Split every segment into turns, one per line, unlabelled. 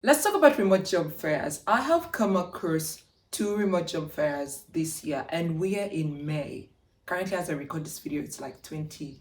Let's talk about remote job fairs. I have come across two remote job fairs this year, and we are in May. Currently, as I record this video, it's like 29th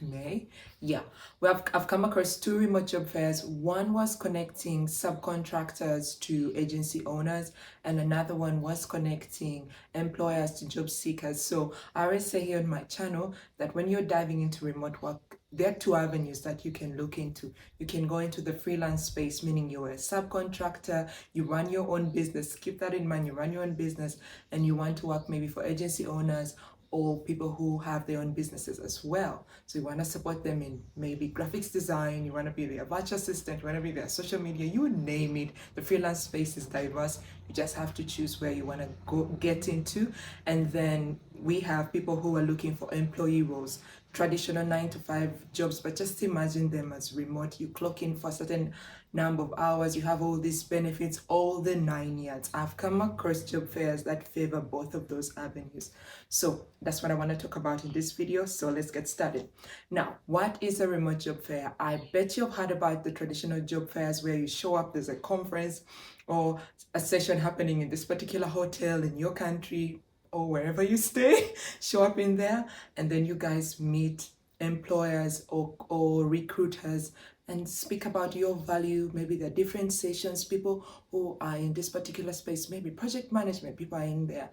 May. Yeah, I've come across two remote job fairs. One was connecting subcontractors to agency owners, and another one was connecting employers to job seekers. So I always say here on my channel that when you're diving into remote work, there are two avenues that you can look into. You can go into the freelance space, meaning you're a subcontractor, you run your own business. Keep that in mind. You run your own business and you want to work maybe for agency owners or people who have their own businesses as well. So you want to support them in maybe graphics design, you want to be their virtual assistant, you want to be their social media, you name it. The freelance space is diverse. You just have to choose where you want to go get into. And then we have people who are looking for employee roles, traditional 9 to 5 jobs, but just imagine them as remote. You clock in for a certain number of hours, you have all these benefits, all the 9 yards. I've come across job fairs that favor both of those avenues. So that's what I want to talk about in this video. So let's get started. Now, what is a remote job fair? I bet you've heard about the traditional job fairs where you show up, there's a conference or a session happening in this particular hotel in your country or wherever you stay. Show up in there, and then you guys meet employers or recruiters and speak about your value. Maybe there are different sessions, people who are in this particular space, maybe project management, people are in there.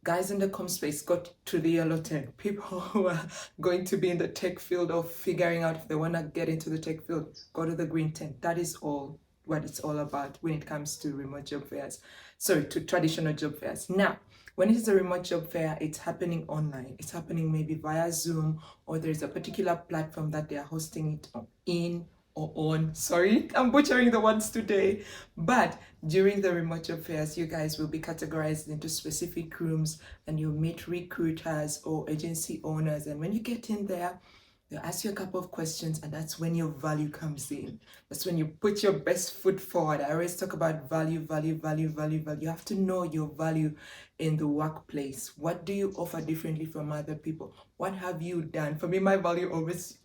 Guys in the com space got to the yellow 10. People who are going to be in the tech field or figuring out if they want to get into the tech field, go to the green 10. That is all what it's all about when it comes to remote job fairs. Sorry, to traditional job fairs. Now, when it is a remote job fair, it's happening online. It's happening maybe via Zoom, or there's a particular platform that they are hosting it in or on. Sorry, I'm butchering the words today. But during the remote job fairs, you guys will be categorized into specific rooms and you'll meet recruiters or agency owners. And when you get in there, they'll ask you a couple of questions, and that's when your value comes in. That's when you put your best foot forward. I always talk about value, value, value, value, value. You have to know your value in the workplace. What do you offer differently from other people? What have you done? For me, my value always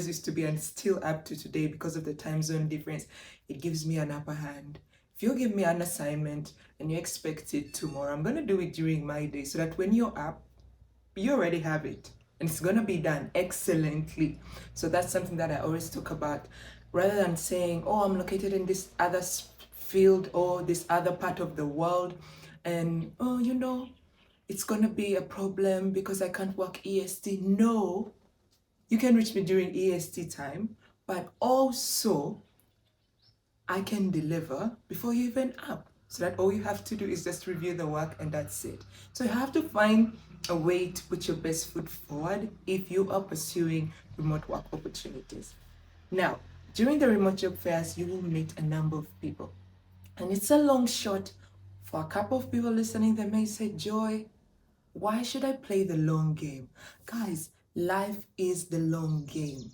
used to be, and still up to today because of the time zone difference, it gives me an upper hand. If you give me an assignment and you expect it tomorrow, I'm going to do it during my day so that when you're up, you already have it and it's going to be done excellently. So that's something that I always talk about, rather than saying, oh, I'm located in this other field or this other part of the world, and oh, it's going to be a problem because I can't work EST. No, you can reach me during EST time, but also I can deliver before you even up. So that all you have to do is just review the work and that's it. So you have to find a way to put your best foot forward if you are pursuing remote work opportunities. Now, during the remote job fairs, you will meet a number of people. And it's a long shot. For a couple of people listening, they may say, Joy, why should I play the long game? Guys, life is the long game.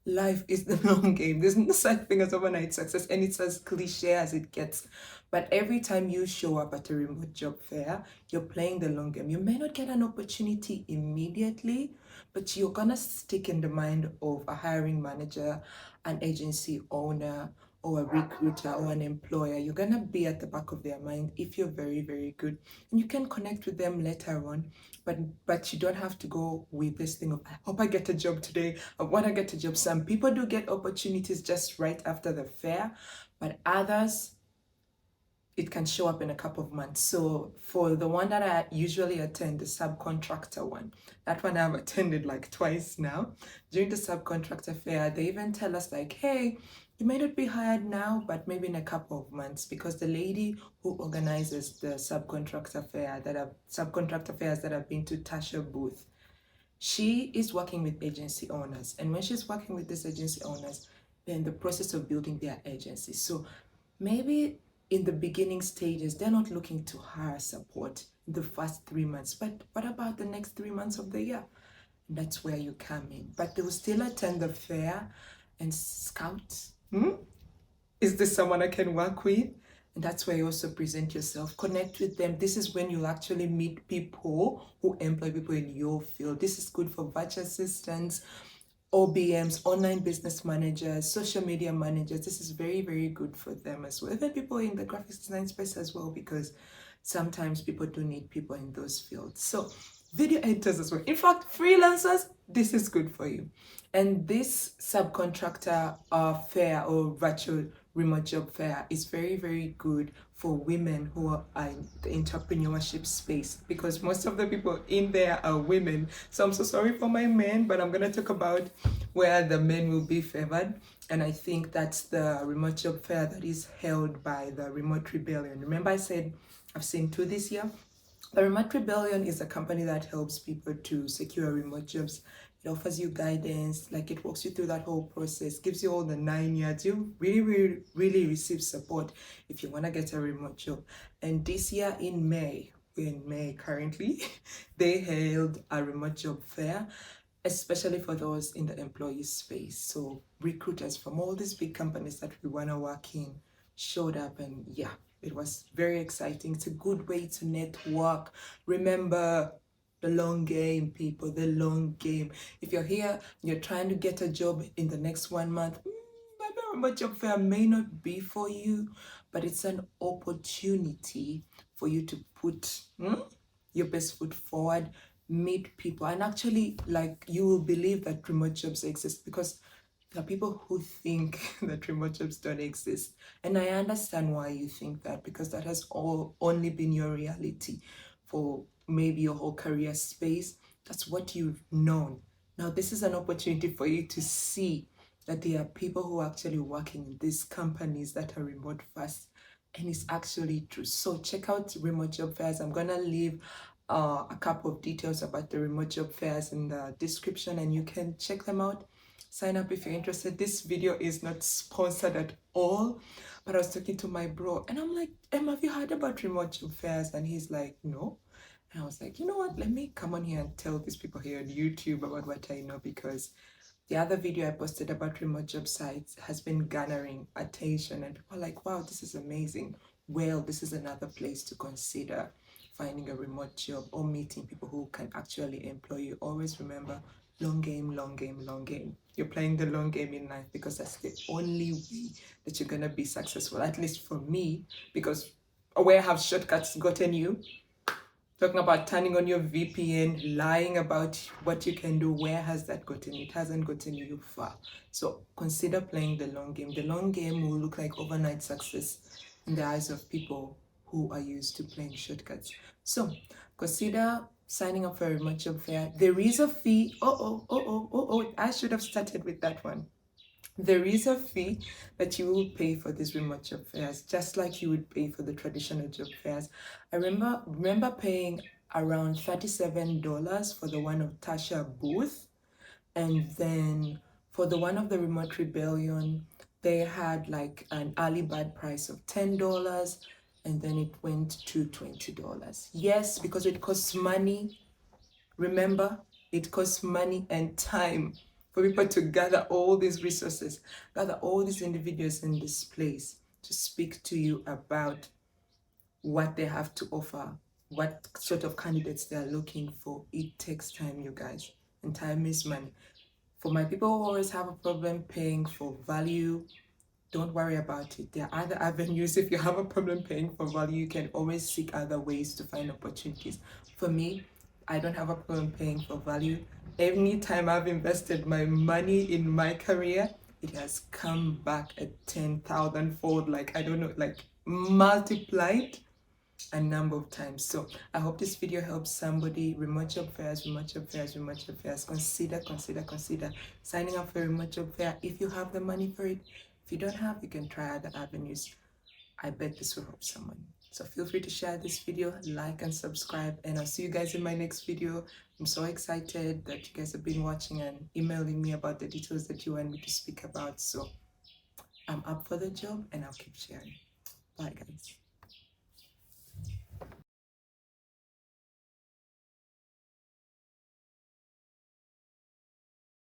Life is the long game. There's no such thing as overnight success, and it's as cliche as it gets. But every time you show up at a remote job fair, you're playing the long game. You may not get an opportunity immediately, but you're gonna stick in the mind of a hiring manager, an agency owner, or a recruiter or an employer. You're gonna be at the back of their mind if you're very, very good. And you can connect with them later on, but you don't have to go with this thing of, I hope I get a job today, I want to get a job. Some people do get opportunities just right after the fair, but others, it can show up in a couple of months. So for the one that I usually attend, the subcontractor one, that one I've attended like twice now. During the subcontractor fair, they even tell us like, hey, you may not be hired now, but maybe in a couple of months, because the lady who organizes the subcontractor fairs that I've been to, Tasha Booth, she is working with agency owners. And when she's working with these agency owners, they're in the process of building their agency. So maybe in the beginning stages, they're not looking to hire support in the first 3 months. But what about the next 3 months of the year? And that's where you come in. But they will still attend the fair and scout. Is this someone I can work with? And that's where you also present yourself, connect with them. This is when you'll actually meet people who employ people in your field. This is good for virtual assistants, OBMs, online business managers, social media managers. This is very, very good for them as well. Even people in the graphics design space as well, because sometimes people do need people in those fields. So video editors as well. In fact, freelancers, this is good for you. And this subcontractor fair or virtual remote job fair is very, very good for women who are in the entrepreneurship space, because most of the people in there are women. So I'm so sorry for my men, but I'm going to talk about where the men will be favored. And I think that's the remote job fair that is held by the Remote Rebellion. Remember I said I've seen two this year? The Remote Rebellion is a company that helps people to secure remote jobs. It offers you guidance, like it walks you through that whole process, gives you all the 9 yards. You really, really, really receive support if you want to get a remote job. And this year in May, we're in May currently, they held a remote job fair, especially for those in the employee space. So recruiters from all these big companies that we want to work in showed up, and yeah, it was very exciting. It's a good way to network. Remember the long game, people, the long game. If you're here, you're trying to get a job in the next 1 month, maybe a remote job fair may not be for you, but it's an opportunity for you to put your best foot forward, meet people, and actually, like, you will believe that remote jobs exist, because there are people who think that remote jobs don't exist. And I understand why you think that, because that has only been your reality for maybe your whole career space. That's what you've known. Now, this is an opportunity for you to see that there are people who are actually working in these companies that are remote first. And it's actually true. So check out remote job fairs. I'm going to leave a couple of details about the remote job fairs in the description, and you can check them out. Sign up if you're interested. This video is not sponsored at all, but I was talking to my bro and I'm like, have you heard about remote job fairs? And he's like, no. And I was like, you know what, let me come on here and tell these people here on YouTube about what I know, because the other video I posted about remote job sites has been garnering attention, and people are like, wow, this is amazing. Well, this is another place to consider finding a remote job or meeting people who can actually employ you. Always remember, long game, long game, long game. You're playing the long game in life, because that's the only way that you're going to be successful, at least for me, because where have shortcuts gotten you? Talking about turning on your VPN, lying about what you can do, where has that gotten you? It hasn't gotten you far. So consider playing the long game. The long game will look like overnight success in the eyes of people who are used to playing shortcuts. So consider signing up for a remote job fair. There is a fee. I should have started with that one. There is a fee that you will pay for these remote job fairs, just like you would pay for the traditional job fairs. I remember paying around $37 for the one of Tasha Booth, and then for the one of the Remote Rebellion, they had like an early bird price of $10, and then it went to $20. Yes, because it costs money. Remember, it costs money and time for people to gather all these resources, gather all these individuals in this place to speak to you about what they have to offer, what sort of candidates they are looking for. It takes time, you guys, and time is money. For my people who always have a problem paying for value, don't worry about it. There are other avenues. If you have a problem paying for value, you can always seek other ways to find opportunities. For me, I don't have a problem paying for value. Anytime I've invested my money in my career, it has come back at 10,000 fold. Like, I don't know, like multiplied a number of times. So I hope this video helps somebody. Remote job fairs, remote job fairs, remote job fairs. Consider signing up for a remote job fair if you have the money for it. If you don't have, you can try other avenues. I bet this will help someone. So feel free to share this video, like and subscribe, and I'll see you guys in my next video. I'm so excited that you guys have been watching and emailing me about the details that you want me to speak about. So I'm up for the job and I'll keep sharing. Bye guys.